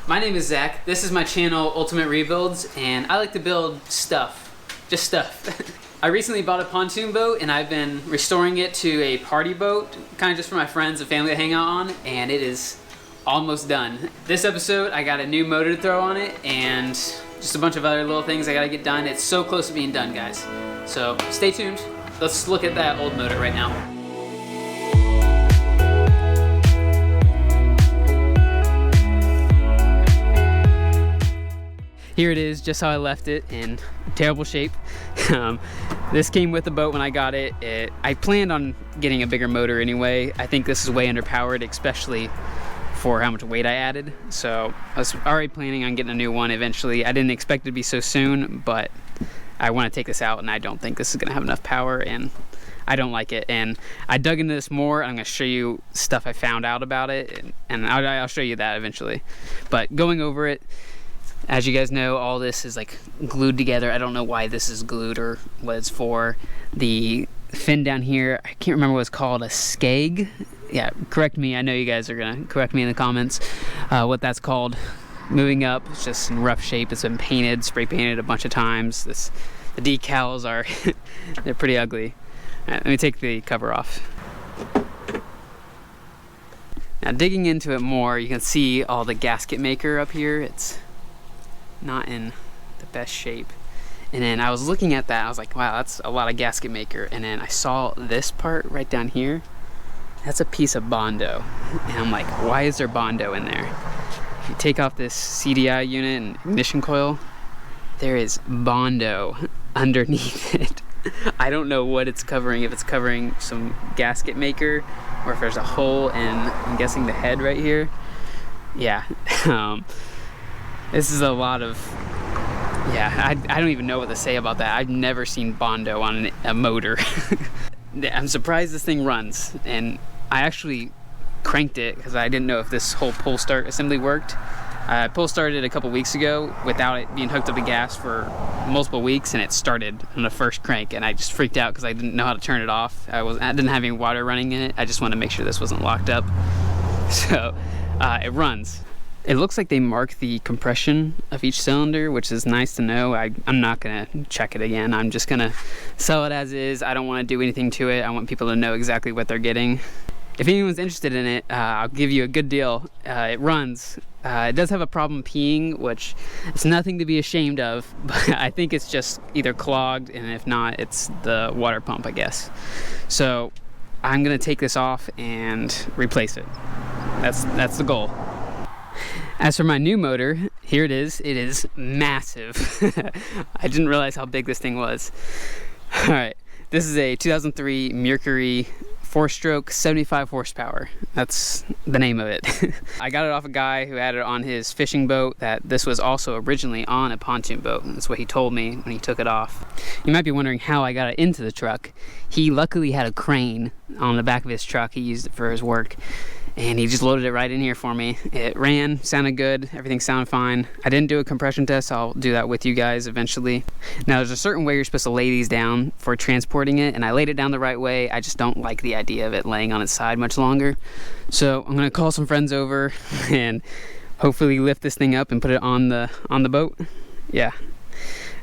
My name is Zach. This is my channel, UltimateRebuilds, and I like to build stuff. Just stuff. I recently bought a pontoon boat, and I've been restoring it to a party boat, kind of just for my friends and family to hang out on, and it is almost done. This episode, I got a new motor to throw on it, and just a bunch of other little things I gotta get done. It's so close to being done, guys. So stay tuned. Let's look at that old motor right now. Here it is, just how I left it, in terrible shape. This came with the boat when I got it. I planned on getting a bigger motor anyway. I think this is way underpowered, especially for how much weight I added. So I was already planning on getting a new one eventually. I didn't expect it to be so soon, but I want to take this out, and I don't think this is gonna have enough power, and I don't like it. And I dug into this more. I'm gonna show you stuff I found out about it, and I'll show you that eventually. But going over it, as you guys know, all this is like glued together. I don't know why this is glued or what it's for. The fin down here, I can't remember what it's called, a skeg? Yeah, correct me. I know you guys are gonna correct me in the comments what that's called. Moving up, it's just in rough shape. It's been painted, spray painted a bunch of times. The decals are, they're pretty ugly. All right, let me take the cover off. Now digging into it more, you can see all the gasket maker up here. It's not in the best shape. And then I was looking at that, I was like, wow, that's a lot of gasket maker. And then I saw this part right down here. That's a piece of Bondo. And I'm like, why is there Bondo in there? If you take off this CDI unit and ignition coil, there is Bondo underneath it. I don't know what it's covering, if it's covering some gasket maker or if there's a hole in, I'm guessing, the head right here. Yeah. This is a lot of, yeah, I don't even know what to say about that. I've never seen Bondo on a motor. I'm surprised this thing runs, and I actually cranked it because I didn't know if this whole pull start assembly worked. I pull started a couple weeks ago without it being hooked up to gas for multiple weeks, and it started on the first crank, and I just freaked out because I didn't know how to turn it off. I didn't have any water running in it. I just wanted to make sure this wasn't locked up. So it runs. It looks like they mark the compression of each cylinder, which is nice to know. I'm not gonna check it again. I'm just gonna sell it as is. I don't wanna do anything to it. I want people to know exactly what they're getting. If anyone's interested in it, I'll give you a good deal. It runs. It does have a problem peeing, which it's nothing to be ashamed of, but I think it's just either clogged, and if not, it's the water pump, I guess. So I'm gonna take this off and replace it. That's the goal. As for my new motor, here it is. It is massive. I didn't realize how big this thing was. All right, this is a 2003 Mercury 4-stroke, 75 horsepower. That's the name of it. I got it off a guy who had it on his fishing boat. That this was also originally on a pontoon boat. That's what he told me when he took it off. You might be wondering how I got it into the truck. He luckily had a crane on the back of his truck. He used it for his work, and he just loaded it right in here for me. It ran, sounded good, everything sounded fine. I didn't do a compression test. I'll do that with you guys eventually. Now, there's a certain way you're supposed to lay these down for transporting it, and I laid it down the right way. I just don't like the idea of it laying on its side much longer. So I'm gonna call some friends over and hopefully lift this thing up and put it on the boat. Yeah.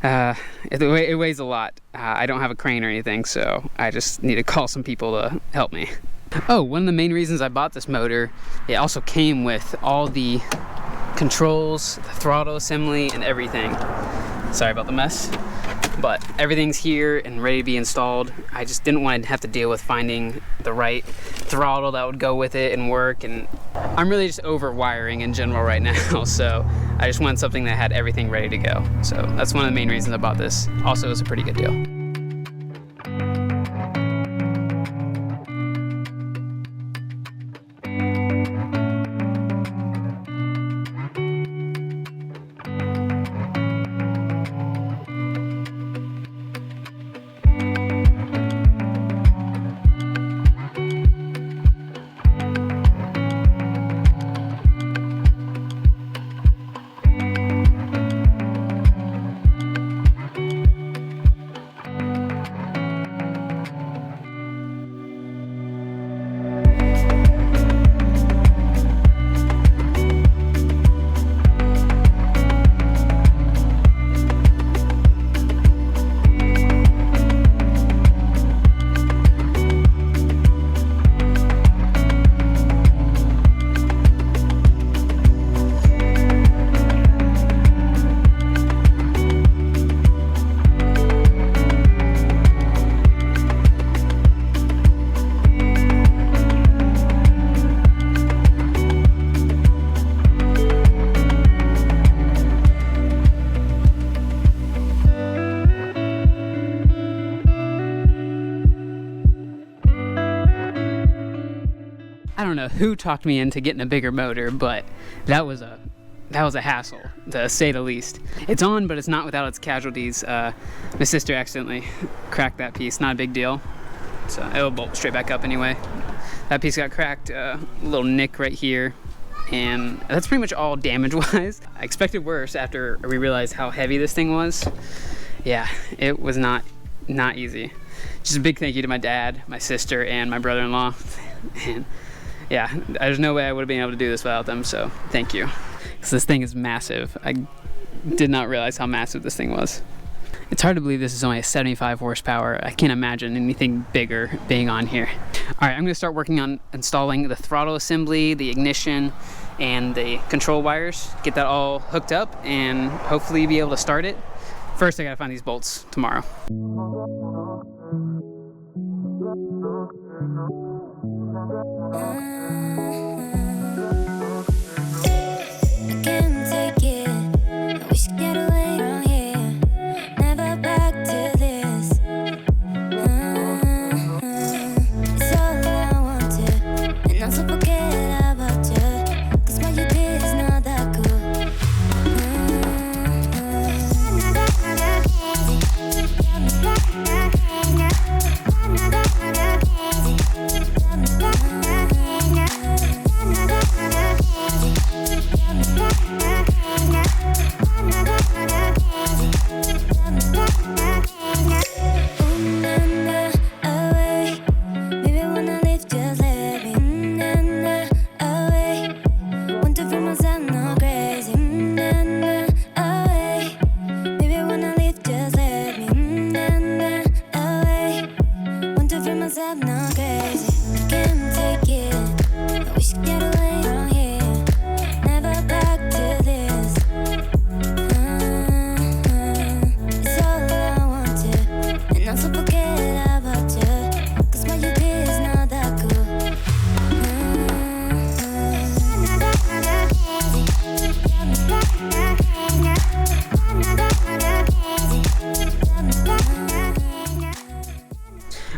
It weighs a lot. I don't have a crane or anything, so I just need to call some people to help me. Oh, one of the main reasons I bought this motor, it also came with all the controls, the throttle assembly, and everything. Sorry about the mess, but everything's here and ready to be installed. I just didn't want to have to deal with finding the right throttle that would go with it and work, and I'm really just over wiring in general right now, so I just wanted something that had everything ready to go. So that's one of the main reasons I bought this. Also, it was a pretty good deal. don't know who talked me into getting a bigger motor, but that was a hassle, to say the least. It's on, but it's not without its casualties. My sister accidentally cracked that piece. Not a big deal. So it'll bolt straight back up anyway. That piece got cracked, a little nick right here. And that's pretty much all damage-wise. I expected worse after we realized how heavy this thing was. Yeah, it was not easy. Just a big thank you to my dad, my sister, and my brother-in-law. And yeah, there's no way I would have been able to do this without them, so thank you. Because this thing is massive. I did not realize how massive this thing was. It's hard to believe this is only a 75 horsepower. I can't imagine anything bigger being on here. All right, I'm gonna start working on installing the throttle assembly, the ignition, and the control wires. Get that all hooked up and hopefully be able to start it. First, I gotta find these bolts tomorrow.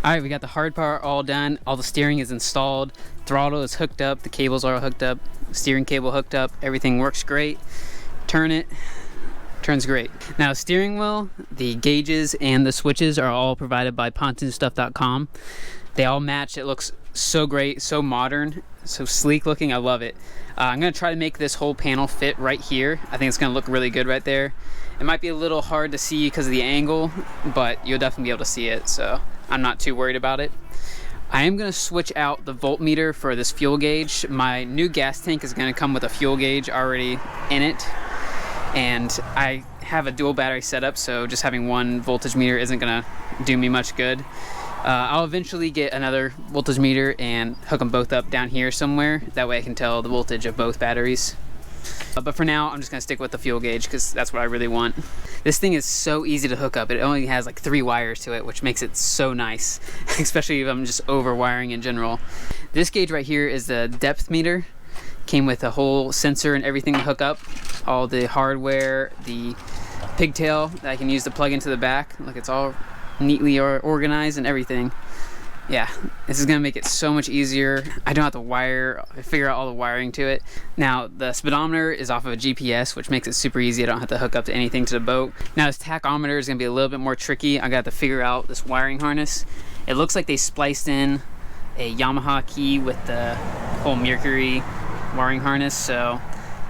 Alright, we got the hard part all done. All the steering is installed. Throttle is hooked up. The cables are hooked up. Steering cable hooked up. Everything works great. Turn it. Turns great. Now, steering wheel, the gauges, and the switches are all provided by pontoonstuff.com. They all match. It looks so great, so modern, so sleek looking. I love it. I'm going to try to make this whole panel fit right here. I think it's going to look really good right there. It might be a little hard to see because of the angle, but you'll definitely be able to see it, so I'm not too worried about it. I am going to switch out the voltmeter for this fuel gauge. My new gas tank is going to come with a fuel gauge already in it, and I have a dual battery setup, so just having one voltage meter isn't going to do me much good. I'll eventually get another voltage meter and hook them both up down here somewhere. That way I can tell the voltage of both batteries. But for now, I'm just going to stick with the fuel gauge because that's what I really want. This thing is so easy to hook up. It only has like 3 wires to it, which makes it so nice, especially if I'm just over wiring in general. This gauge right here is the depth meter. Came with a whole sensor and everything to hook up. All the hardware, the pigtail that I can use to plug into the back. Look, it's all neatly organized and everything. Yeah, this is gonna make it so much easier. I don't have to figure out all the wiring to it. Now, the speedometer is off of a GPS, which makes it super easy. I don't have to hook up to anything to the boat. Now, this tachometer is gonna be a little bit more tricky. I got to figure out this wiring harness. It looks like they spliced in a Yamaha key with the whole Mercury wiring harness, so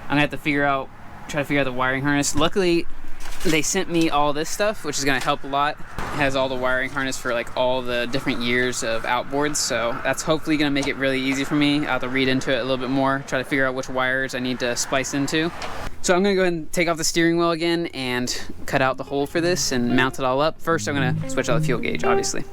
I'm gonna have to try to figure out the wiring harness. Luckily, they sent me all this stuff, which is going to help a lot. It has all the wiring harness for like all the different years of outboards, so that's hopefully going to make it really easy for me. I'll have to read into it a little bit more, try to figure out which wires I need to splice into. So I'm going to go ahead and take off the steering wheel again and cut out the hole for this and mount it all up. First, I'm going to switch out the fuel gauge, obviously.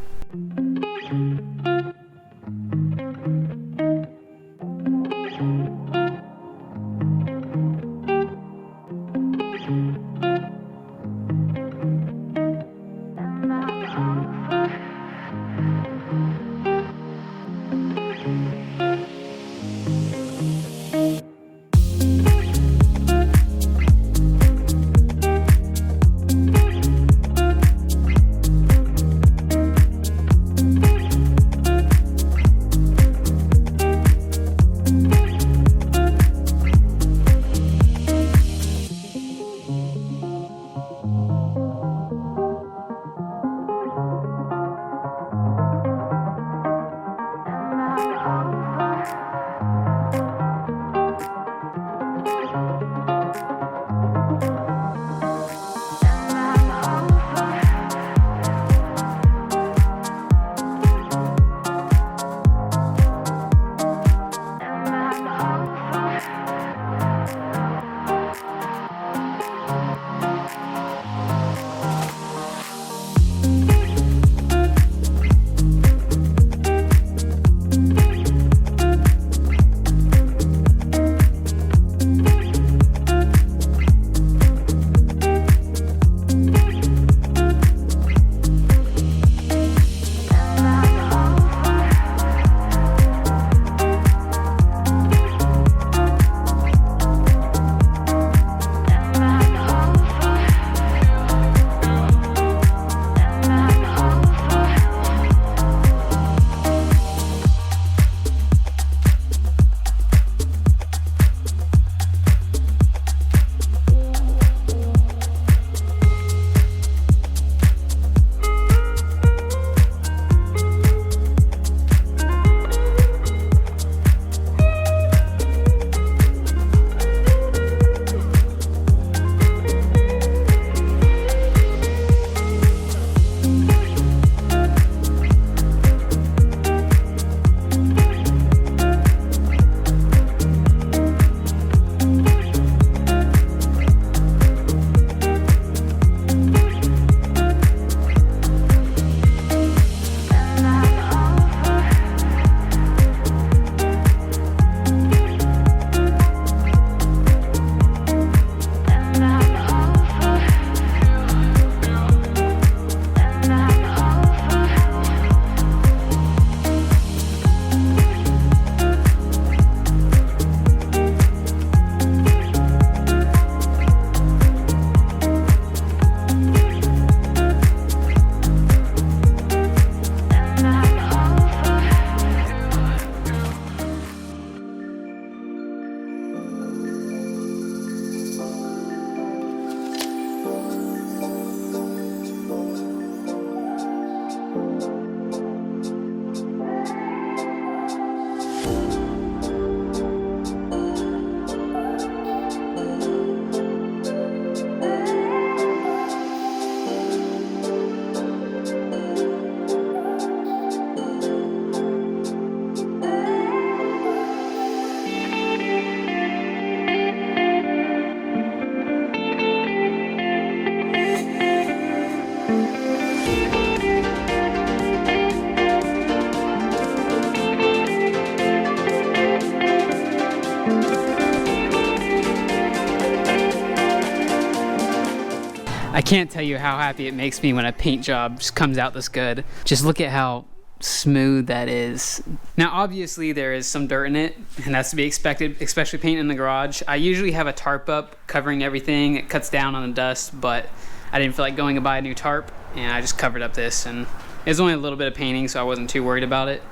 I can't tell you how happy it makes me when a paint job just comes out this good. Just look at how smooth that is. Now obviously there is some dirt in it, and that's to be expected, especially painting in the garage. I usually have a tarp up covering everything. It cuts down on the dust, but I didn't feel like going to buy a new tarp, and I just covered up this, and it was only a little bit of painting, so I wasn't too worried about it,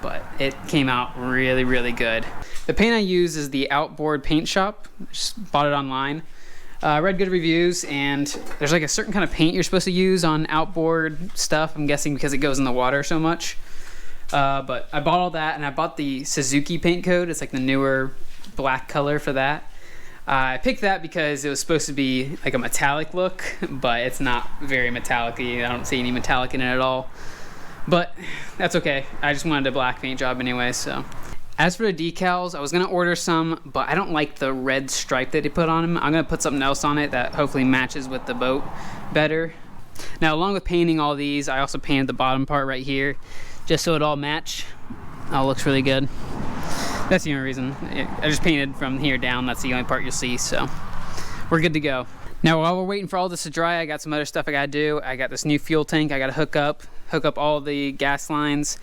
but it came out really, really good. The paint I use is the Outboard Paint Shop. Just bought it online. I read good reviews, and there's like a certain kind of paint you're supposed to use on outboard stuff, I'm guessing because it goes in the water so much. But I bought all that, and I bought the Suzuki paint code. It's like the newer black color for that. I picked that because it was supposed to be like a metallic look, but it's not very metallic-y. I don't see any metallic in it at all. But that's okay. I just wanted a black paint job anyway, so. As for the decals, I was gonna order some, but I don't like the red stripe that they put on them. I'm gonna put something else on it that hopefully matches with the boat better. Now, along with painting all these, I also painted the bottom part right here, just so it all match. All looks really good. That's the only reason. I just painted from here down. That's the only part you'll see, so we're good to go. Now, while we're waiting for all this to dry, I got some other stuff I gotta do. I got this new fuel tank I gotta hook up all the gas lines,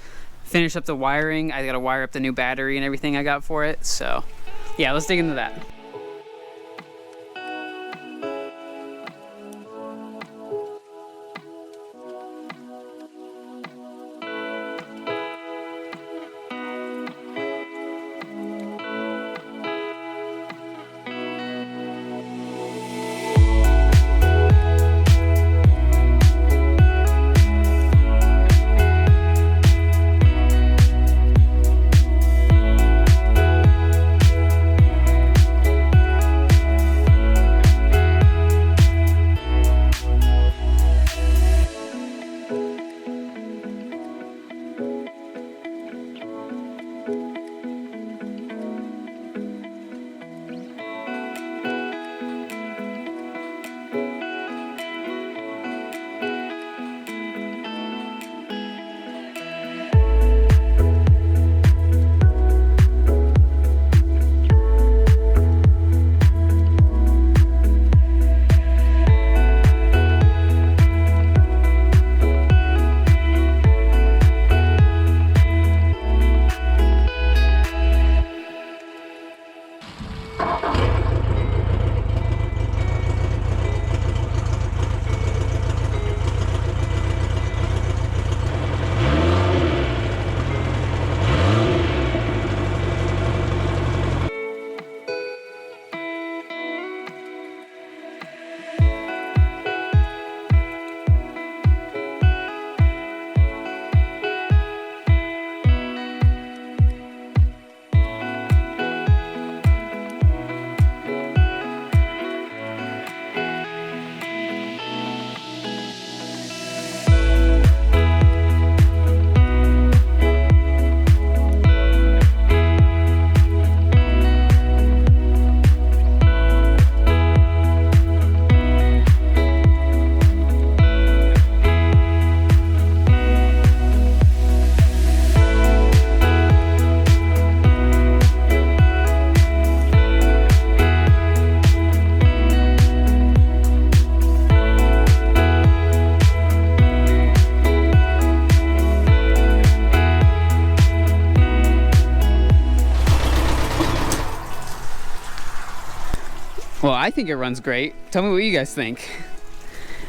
finish up the wiring. I gotta wire up the new battery and everything I got for it. So yeah, let's dig into that. Well, I think it runs great. Tell me what you guys think.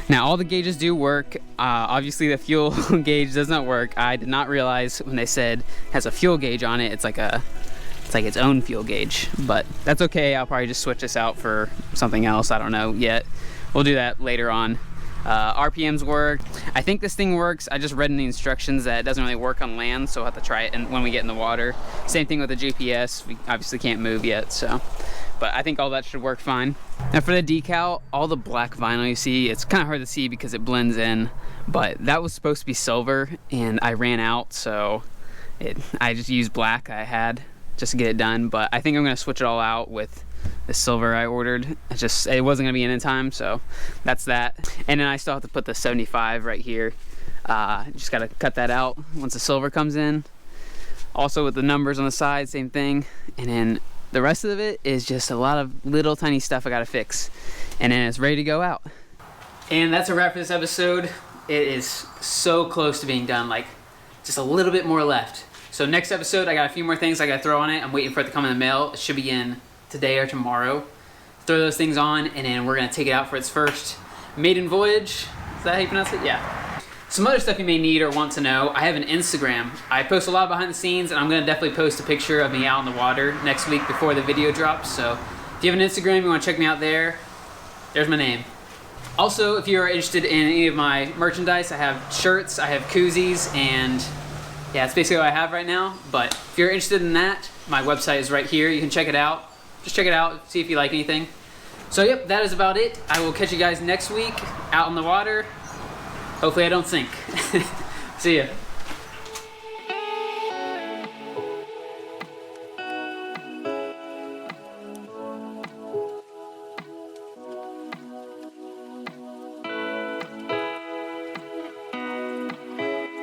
Now, all the gauges do work. Obviously, the fuel gauge does not work. I did not realize when they said it has a fuel gauge on it, it's like its own fuel gauge. But that's okay. I'll probably just switch this out for something else. I don't know yet. We'll do that later on. RPMs work. I think this thing works. I just read in the instructions that it doesn't really work on land, so I'll have to try it when we get in the water. Same thing with the GPS. We obviously can't move yet, so. But I think all that should work fine. Now for the decal, all the black vinyl you see, it's kind of hard to see because it blends in, but that was supposed to be silver and I ran out, so I just used black I had just to get it done. But I think I'm gonna switch it all out with the silver I ordered. It wasn't gonna be in time, so that's that. And then I still have to put the 75 right here. Just gotta cut that out once the silver comes in. Also with the numbers on the side, same thing. And then the rest of it is just a lot of little tiny stuff I gotta fix. And then it's ready to go out. And that's a wrap for this episode. It is so close to being done, like just a little bit more left. So next episode, I got a few more things I gotta throw on it. I'm waiting for it to come in the mail. It should be in today or tomorrow. Throw those things on, and then we're gonna take it out for its first maiden voyage. Is that how you pronounce it? Yeah. Some other stuff you may need or want to know. I have an Instagram. I post a lot behind the scenes, and I'm gonna definitely post a picture of me out on the water next week before the video drops. So if you have an Instagram, you wanna check me out there, there's my name. Also, if you're interested in any of my merchandise, I have shirts, I have koozies, and yeah, that's basically what I have right now. But if you're interested in that, my website is right here. You can check it out. Just check it out, see if you like anything. So yep, that is about it. I will catch you guys next week out on the water. Hopefully I don't sink. See ya.